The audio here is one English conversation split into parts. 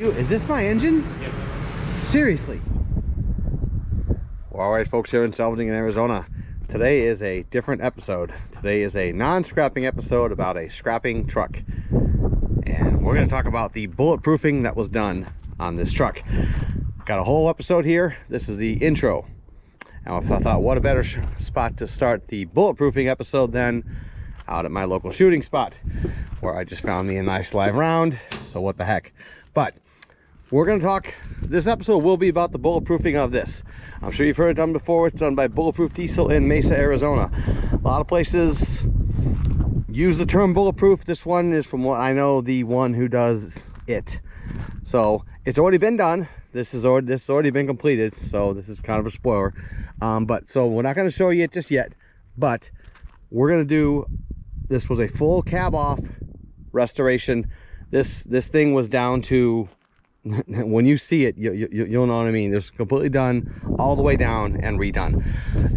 Is this my engine? Yep. Seriously? Well, all right, folks, here in Salvaging in Arizona. Today is a different episode. Today is a non-scrapping episode about a scrapping truck. And we're going to talk about the bulletproofing that was done on this truck. Got a whole episode here. This is the intro. And I thought, what a better spot to start the bulletproofing episode than out at my local shooting spot, where I just found me a nice live round. So what the heck. But we're going to talk, this episode will be about the bulletproofing of this. I'm sure you've heard it done before. It's done by Bulletproof Diesel in Mesa, Arizona. A lot of places use the term bulletproof. This one is, from what I know, the one who does it. So it's already been done. This has already been completed. So this is kind of a spoiler. So we're not going to show you it just yet, but we're going to do, this was a full cab off restoration. This thing was down to, when you see it, you'll know what I mean. It's completely done all the way down and redone.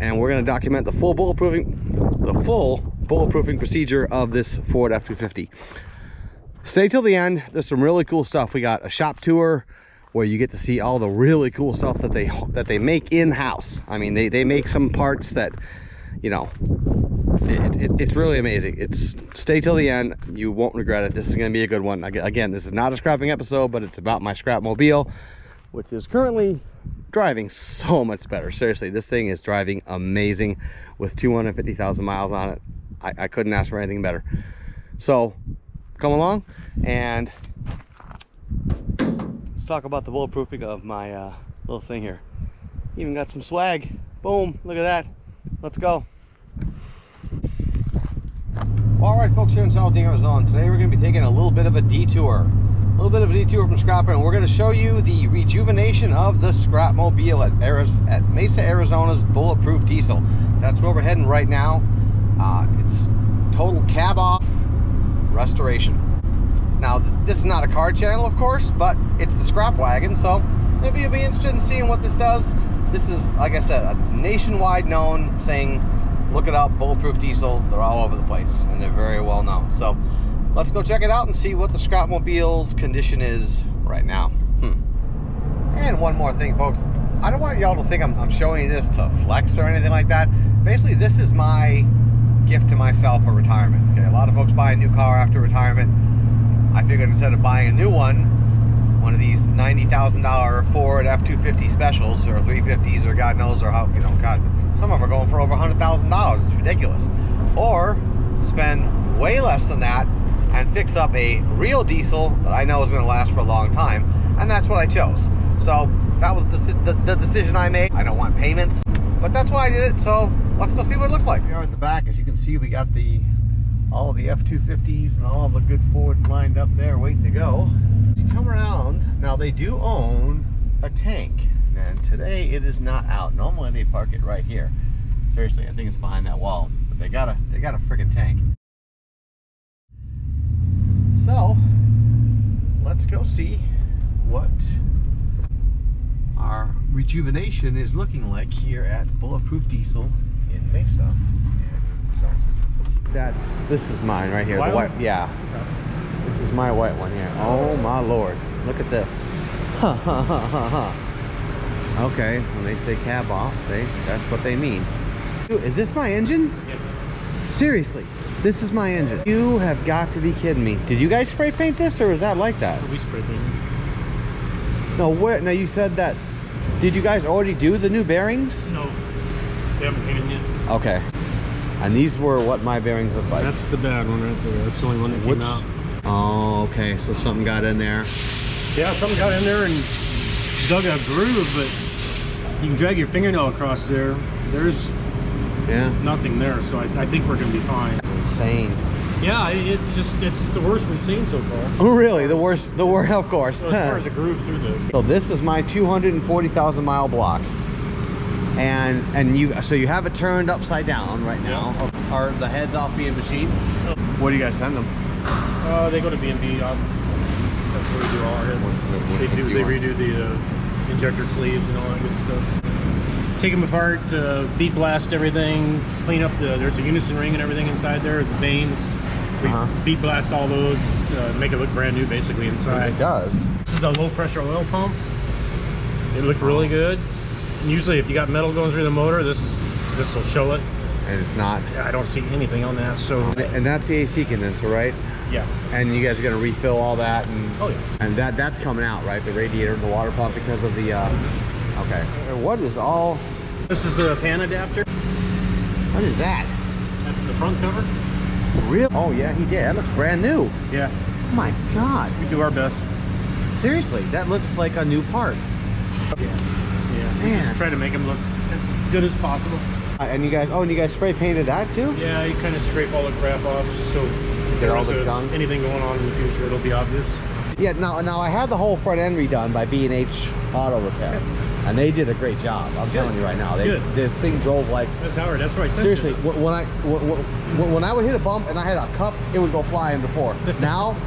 And we're going to document the full bulletproofing procedure of this Ford F-250. Stay till the end. There's some really cool stuff. We got a shop tour where you get to see all the really cool stuff that they make in-house. I mean, they make some parts that, you know, it's really amazing. Stay till the end. You won't regret it. This is going to be a good one. Again, this is not a scrapping episode, but it's about my Scrapmobile, which is currently driving so much better. Seriously, this thing is driving amazing with 250,000 miles on it. I couldn't ask for anything better. So come along and let's talk about the bulletproofing of my little thing here. Even got some swag. Boom, look at that. Let's go. All right, folks, here in Salvaging, Arizona. Today we're going to be taking a little bit of a detour. From scrapping. We're going to show you the rejuvenation of the Scrapmobile at Mesa, Arizona's Bulletproof Diesel. That's where we're heading right now. It's total cab off restoration. Now, this is not a car channel, of course, but it's the scrap wagon, so maybe you'll be interested in seeing what this does. This is, like I said, a nationwide known thing. Look it up, Bulletproof Diesel. They're all over the place, and they're very well known. So let's go check it out and see what the Scrapmobile's condition is right now. And one more thing, folks. I don't want y'all to think I'm showing you this to flex or anything like that. Basically, this is my gift to myself for retirement. Okay, a lot of folks buy a new car after retirement. I figured instead of buying a new one of these $90,000 Ford F-250 specials or 350s or God knows, or how, you know, God, some of them are going for over $100,000. It's ridiculous. Or spend way less than that and fix up a real diesel that I know is going to last for a long time. And that's what I chose. So that was the decision I made. I don't want payments, but that's why I did it. So let's go see what it looks like. Here at the back, as you can see, we got all the F-250s and all the good Fords lined up there waiting to go. You come around, now they do own a tank, and today it is not out. Normally they park it right here. Seriously, I think it's behind that wall, but they got a freaking tank. So let's go see what our rejuvenation is looking like here at Bulletproof Diesel in Mesa. This is mine right here. The white, yeah. Okay. This is my white one here. Oh my Lord. Look at this. Okay, when they say cab off, that's what they mean. Is this my engine? Yep. Seriously, this is my engine. You have got to be kidding me. Did you guys spray paint this, or is that like that? We spray painted. No, now you said that. Did you guys already do the new bearings? No, they haven't painted yet. Okay. And these were what my bearings look like. That's the bad one right there. That's the only one that came out. Oh, okay. So something got in there. Yeah, something got in there and dug a groove, but you can drag your fingernail across there. There's nothing there, so I think we're going to be fine. It's insane. Yeah, it's the worst we've seen so far. Oh, really? The worst, of course. So as far as the groove through the... So this is my 240,000 mile block. And you have it turned upside down right now. Yeah. Are the heads off being machined? No. Where do you guys send them? They go to B&B. That's where we do all our heads. They redo the injector sleeves and all that good stuff. Take them apart, bead blast everything, clean up there's a unison ring and everything inside there, the vanes. We bead blast all those, make it look brand new basically inside. It does. This is the low pressure oil pump. It looked really good. And usually if you got metal going through the motor, this will show it. And it's not. I don't see anything on that. So and that's the AC condenser, right? yeah. And you guys are gonna refill all that, and Oh yeah. and that's coming out, right? The radiator and the water pump because of the okay. And what is all? This is the pan adapter. What is that? That's the front cover. Real? Oh yeah, he did. That looks brand new. Yeah. Oh my God. We do our best. Seriously, that looks like a new part. Yeah. We Man. just try to make them look as good as possible. And you guys spray painted that too? Yeah, you kind of scrape all the crap off just so Get all there's the gunk? anything going on in the future, it'll be obvious. Yeah. Now I had the whole front end redone by B&H Auto Repair, and they did a great job. I'm telling you right now. The thing drove like. That's Howard. That's why I said Seriously, when I would hit a bump and I had a cup, it would go flying before. Now,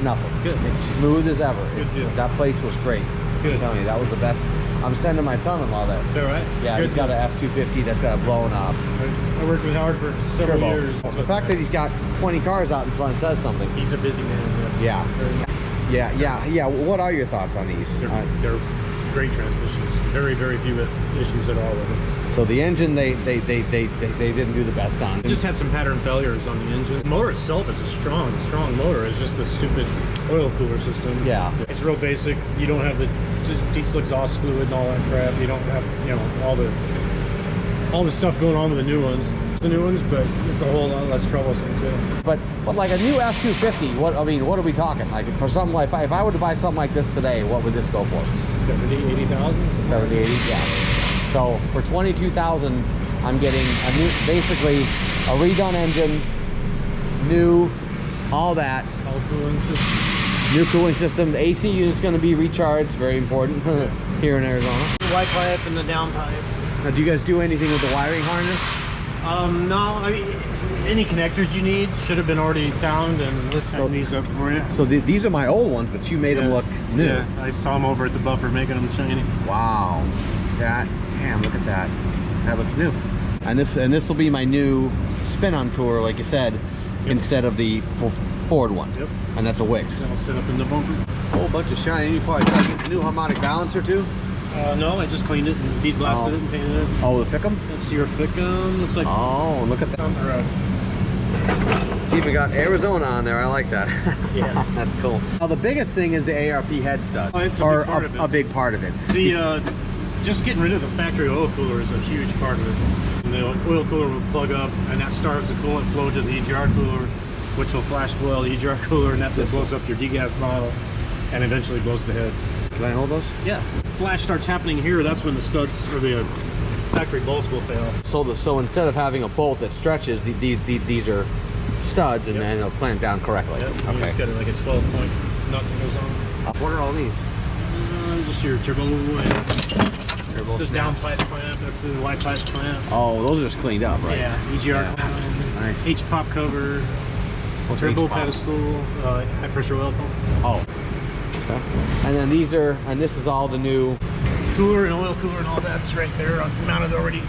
nothing. Good. It's smooth as ever. Good deal. That place was great. Good. I'm telling you, that was the best. I'm sending my son-in-law there. Is that right? Yeah, Good he's got deal. an F-250 that's got a blown up I worked with Howard for several turbo. years. The fact that he's got 20 cars out in front says something. He's a busy man, yes. Yeah. Very much. Yeah. What are your thoughts on these? They're great transmissions. Very, very few issues at all with them. So the engine, they didn't do the best on. Just had some pattern failures on the engine. The motor itself is a strong motor. It's just the stupid oil cooler system. Yeah. It's real basic. You don't have the diesel exhaust fluid and all that crap. You don't have, all the stuff going on with the new ones. The new ones, but it's a whole lot less troublesome too. But like a new F-250, what are we talking? Like for something like, if I were to buy something like this today, what would this go for? 70, 80,000? 70, 80, yeah. So for 22,000, I'm getting a new, basically a redone engine, new, all that. All cooling system. New cooling system. The AC unit's going to be recharged, very important here in Arizona. The white pipe and the down pipe. Now, do you guys do anything with the wiring harness? No, I mean, any connectors you need should have been already found and listing these up for you. So these are my old ones, but you made them look new. Yeah, I saw them over at the buffer making them shiny. Wow, damn, look at that. That looks new. And this will be my new spin-on cooler, like you said, instead of the Ford one. Yep. And that's a Wix. That'll sit up in the bumper. A whole bunch of shiny. You probably tried to get the new harmonic balancer too. No, I just cleaned it and bead blasted it and painted it. Oh, the Fickum? That's your Fickum. Looks like. Oh, look at that. On the road. See, we got Arizona on there. I like that. Yeah. That's cool. Now, the biggest thing is the ARP head stud. Oh, it's a big part of it. A big part of it. The just getting rid of the factory oil cooler is a huge part of it. And the oil cooler will plug up, and that starves the coolant flow to the EGR cooler, which will flash boil the EGR cooler, and that's what blows up your degas model, and eventually blows the heads. Can I hold those? Yeah. Flash starts happening here. That's when the studs or the factory bolts will fail. So instead of having a bolt that stretches, these are studs, and then it'll clamp down correctly. Yep. Okay. It's got like a 12-point nut that goes on. What are all these? Just your turbo and Turbo the snaps. down pipe clamp. That's the white pipe clamp. Oh, those are just cleaned up, right? Yeah. EGR clamp. Nice. H-pop cover. What's Turbo H-pop? pedestal. High pressure oil pump. Oh. Okay. And then this is all the new. Cooler and oil cooler and all that's right there, mounted already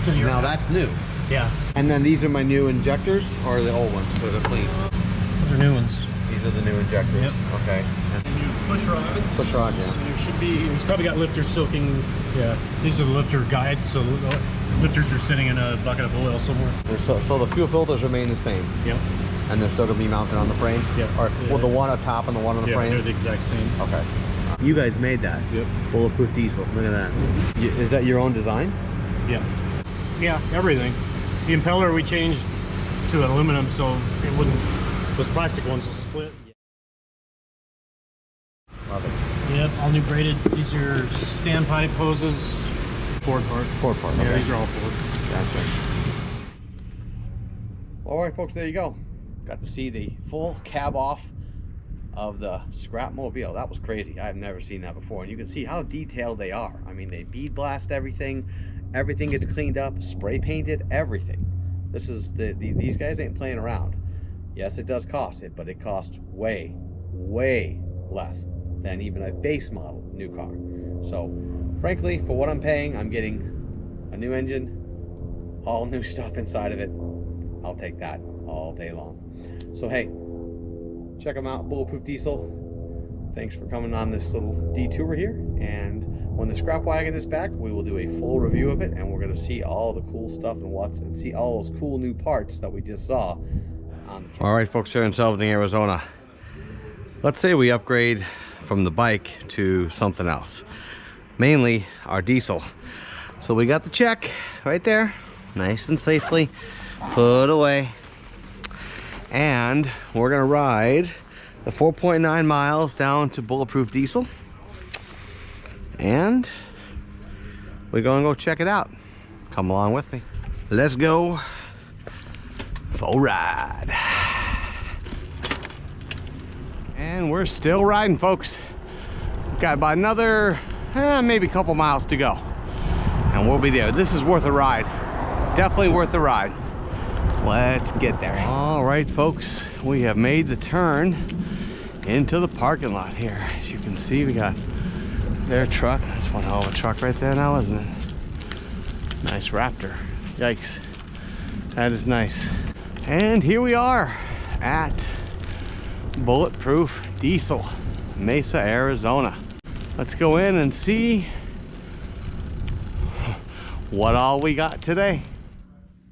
to your. Now that's new. Yeah. And then these are my new injectors, or the old ones, so they're clean. Those are new ones. These are the new injectors. Yep. Okay. New push rods. Push rod, yeah. There should be. It's probably got lifters soaking. Yeah. These are the lifter guides, so the lifters are sitting in a bucket of oil somewhere. So the fuel filters remain the same. Yep. And they're still going to be mounted on the frame? Yeah. Or well, the one on top and the one on the frame? They're the exact same. Okay. You guys made that? Yep. Bulletproof diesel. Look at that. Is that your own design? Yeah. Yeah, everything. The impeller we changed to aluminum so it wouldn't, those plastic ones will split. Love it. Yep, all new braided. These are standpipe hoses. Ford part. Ford part. Yeah, Okay. these are all Ford. Gotcha. All right, folks, there you go. Got to see the full cab off of the Scrapmobile. That was crazy. I've never seen that before. And you can see how detailed they are. I mean, they bead blast everything. Everything gets cleaned up, spray painted, everything. This is these guys ain't playing around. Yes, it does cost it, but it costs way, way less than even a base model new car. So, frankly, for what I'm paying, I'm getting a new engine, all new stuff inside of it. I'll take that all day long. So hey, check them out, Bulletproof Diesel. Thanks for coming on this little detour here. And when the scrap wagon is back, we will do a full review of it, and we're going to see all the cool stuff and see all those cool new parts that we just saw on the truck. All right, folks, here in Salvador, Arizona. Let's say we upgrade from the bike to something else, mainly our diesel. So we got the check right there, nice and safely put away, and we're gonna ride the 4.9 miles down to Bulletproof Diesel, and we're gonna go check it out. Come along with me. Let's go for a ride. And we're still riding, folks. Got about another maybe a couple miles to go, and we'll be there. This is worth a ride. Definitely worth the ride. Let's get there. All right, folks, we have made the turn into the parking lot here. As you can see, we got their truck. That's one hell of a truck right there now, isn't it? Nice Raptor. Yikes. That is nice. And here we are at Bulletproof Diesel, Mesa, Arizona. Let's go in and see what all we got today.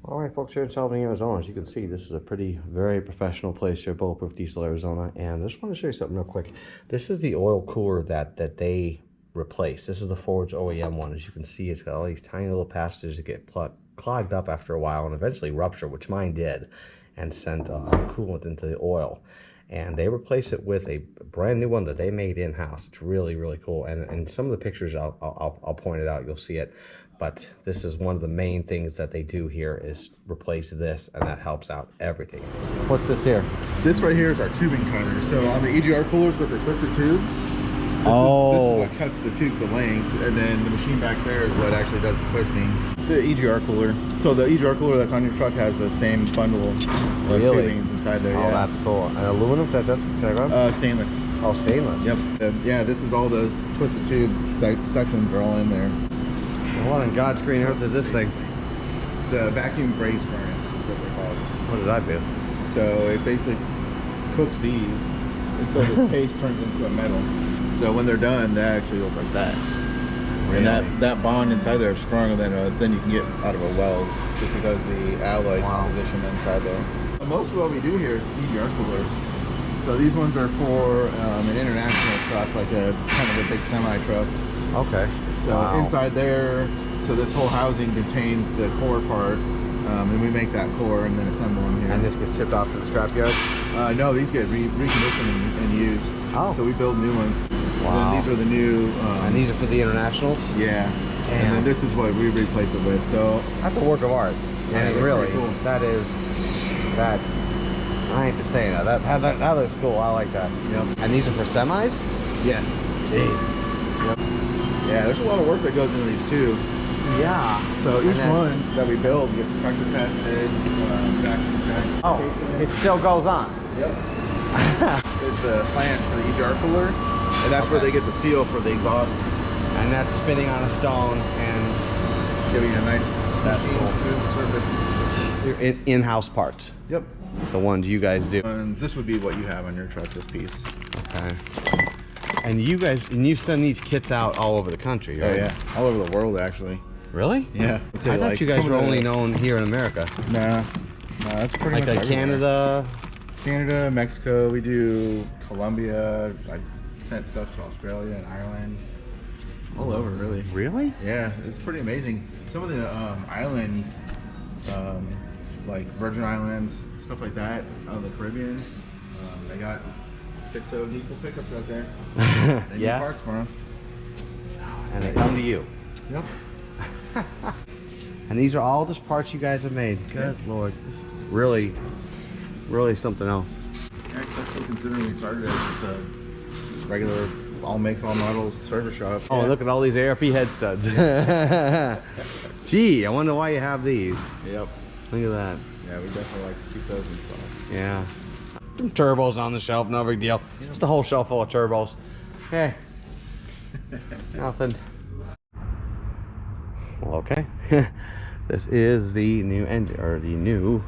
All right, folks, here in Salvador, Arizona, as you can see, this is a very professional place here, Bulletproof Diesel, Arizona. And I just want to show you something real quick. This is the oil cooler that they replaced. This is the Ford's OEM one. As you can see, it's got all these tiny little passages that get clogged up after a while and eventually rupture, which mine did, and sent coolant into the oil. And they replaced it with a brand new one that they made in-house. It's really, really cool. And some of the pictures, I'll point it out, you'll see it. But this is one of the main things that they do here is replace this, and that helps out everything. What's this here? This right here is our tubing cutter. So on the EGR coolers with the twisted tubes, this is what cuts the tube to length, and then the machine back there is what actually does the twisting. The EGR cooler. So the EGR cooler that's on your truck has the same bundle of tubings inside there. Oh, yeah. That's cool. And aluminum? Can I grab? Stainless. Oh, stainless. Yep. Yeah, this is all those twisted tubes sections are all in there. What on God's green earth is this thing? It's a vacuum braze furnace, is what they're called. What does that do? So it basically cooks these until the paste turns into a metal. So when they're done, they actually look like that. Really? And that bond inside there is stronger than you can get out of a weld, just because the alloy composition inside there. Most of what we do here is EGR coolers. So these ones are for an international truck, like a kind of a big semi truck. Okay. So inside there, so this whole housing contains the core part, and we make that core and then assemble them here. And this gets shipped off to the scrapyard? No, these get reconditioned and used. Oh. So we build new ones. Wow. And these are the new... and these are for the internationals? Yeah. Damn. And then this is what we replace it with, so... That's a work of art. Yeah, and really, cool. that's... I ain't to say that. That looks cool. I like that. Yep. And these are for semis? Yeah. Jesus. Yep. Yeah, there's a lot of work that goes into these too. Yeah. So each one that we build gets pressure tested, vacuum checked. Oh, it still goes on. Yep. It's the flange for the EGR cooler, and that's where they get the seal for the exhaust. And that's spinning on a stone and giving a nice, smooth surface. In-house parts. Yep. The ones you guys do. And this would be what you have on your truck, this piece. Okay. And you send these kits out all over the country, right? Oh yeah, all over the world actually. Really? Yeah. I thought you guys were only known here in America. Nah, that's pretty much like Canada. Canada, Mexico. We do Colombia. I sent stuff to Australia and Ireland. All over, really. Really? Yeah, it's pretty amazing. Some of the islands, like Virgin Islands, stuff like that, out of the Caribbean, they got 6.0 diesel pickups out there. They need parts for them. And they come to you. Yep. And these are all just parts you guys have made. Good Lord. This is really, really something else. Yeah, especially considering we started as just a regular all makes, all models service shop. Oh, look at all these ARP head studs. Gee, I wonder why you have these. Yep. Look at that. Yeah, we definitely like to keep those in stock. Yeah. Some turbos on the shelf, no big deal. Just a whole shelf full of turbos. Hey. Nothing. Well, okay. This is the new engine, or the new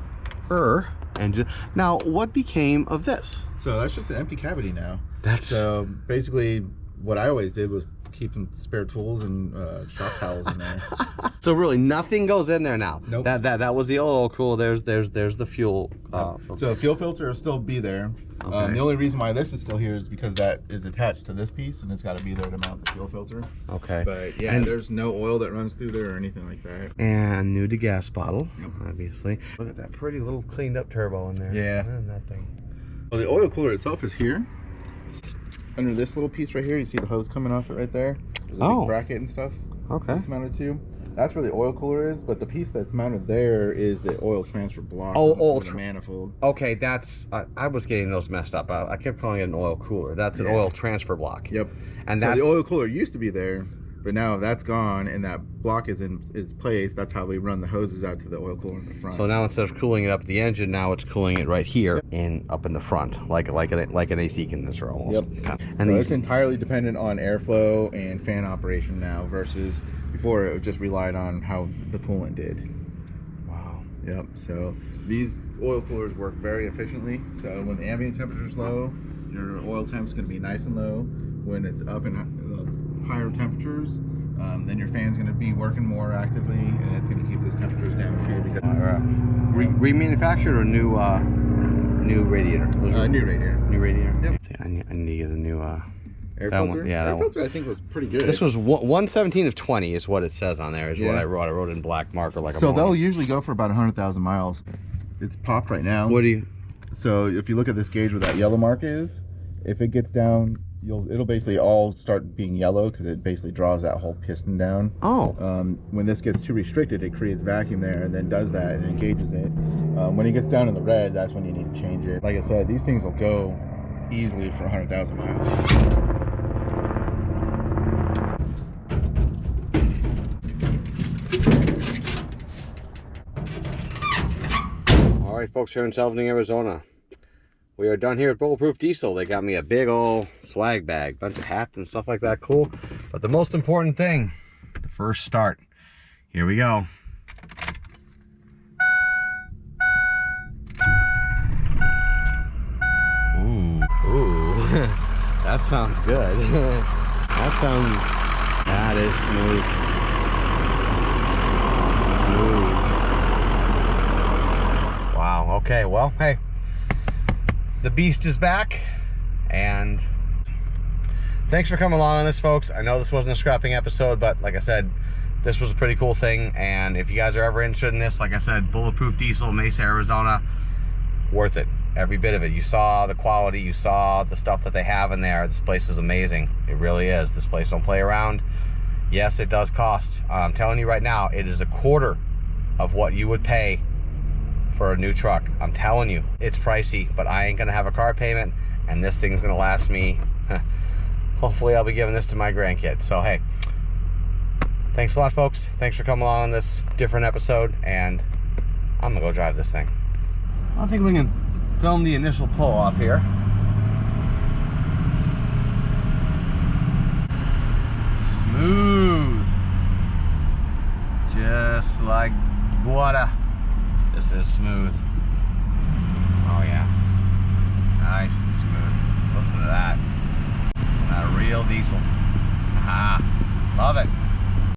engine. Now, what became of this? So that's just an empty cavity now. So basically, what I always did was keep some spare tools and shop towels in there. So really, nothing goes in there now. Nope. That was the oil cooler. There's the fuel. So fuel filter will still be there. Okay. The only reason why this is still here is because that is attached to this piece, and it's got to be there to mount the fuel filter. Okay. But yeah, there's no oil that runs through there or anything like that. And new to gas bottle, Yep. obviously. Look at that pretty little cleaned up turbo in there. Yeah. That thing. Well, the oil cooler itself is here. Under this little piece right here, you see the hose coming off it right there. There's a big bracket and stuff. Okay. It's mounted to. That's where the oil cooler is, but the piece that's mounted there is the oil transfer block. Oh, the manifold. Okay, that's I was getting those messed up. I kept calling it an oil cooler. That's an oil transfer block. Yep. And so that's the oil cooler used to be there, but now that's gone, and that block is in its place. That's how we run the hoses out to the oil cooler in the front. so now instead of cooling it up at the engine, now it's cooling it right here up in the front, like an AC condenser almost. Yep. And so it's entirely dependent on airflow and fan operation now versus before it just relied on how the coolant did. Wow. Yep. So these oil coolers work very efficiently. So when the ambient temperature is low, your oil temp is going to be nice and low. When it's up in higher temperatures, then your fan's going to be working more actively, and it's going to keep those temperatures down too. Because remanufactured or new radiator? new radiator. New radiator. Yep. I need to get a new Air that filter. one, yeah, Air that one. filter I think was pretty good. This was 117 of 20 is what it says on there. Is what I wrote. I wrote in black marker like a So moron. they'll usually go for about 100,000 miles. It's popped right now. What do you? So if you look at this gauge where that yellow mark is, if it gets down, it'll basically all start being yellow because it basically draws that whole piston down. Oh. When this gets too restricted, it creates vacuum there and then does that and engages it. When it gets down in the red, that's when you need to change it. Like I said, these things will go easily for 100,000 miles. All right, folks, here in Salvador, Arizona. We are done here at Bulletproof Diesel. They got me a big old swag bag, bunch of hats and stuff like that. Cool. But the most important thing, the first start. Here we go. Ooh. That sounds good. That is smooth. Wow, okay, well, hey. The beast is back, and thanks for coming along on this, folks. I know this wasn't a scrapping episode, but like I said, this was a pretty cool thing, and if you guys are ever interested in this, like I said, Bulletproof Diesel, Mesa, Arizona, worth it. Every bit of it. You saw the quality, you saw the stuff that they have in there. This place is amazing. It really is. This place don't play around. Yes, it does cost. I'm telling you right now, it is a quarter of what you would pay for a new truck. I'm telling you, it's pricey, but I ain't gonna have a car payment, and this thing's gonna last me. Hopefully I'll be giving this to my grandkid. So hey, thanks a lot, folks. Thanks for coming along on this different episode, and I'm gonna go drive this thing. I think we can film the initial pull off here. Smooth, just like water. This is smooth. Oh yeah, nice and smooth. Listen to that. It's not a real diesel. Aha, love it.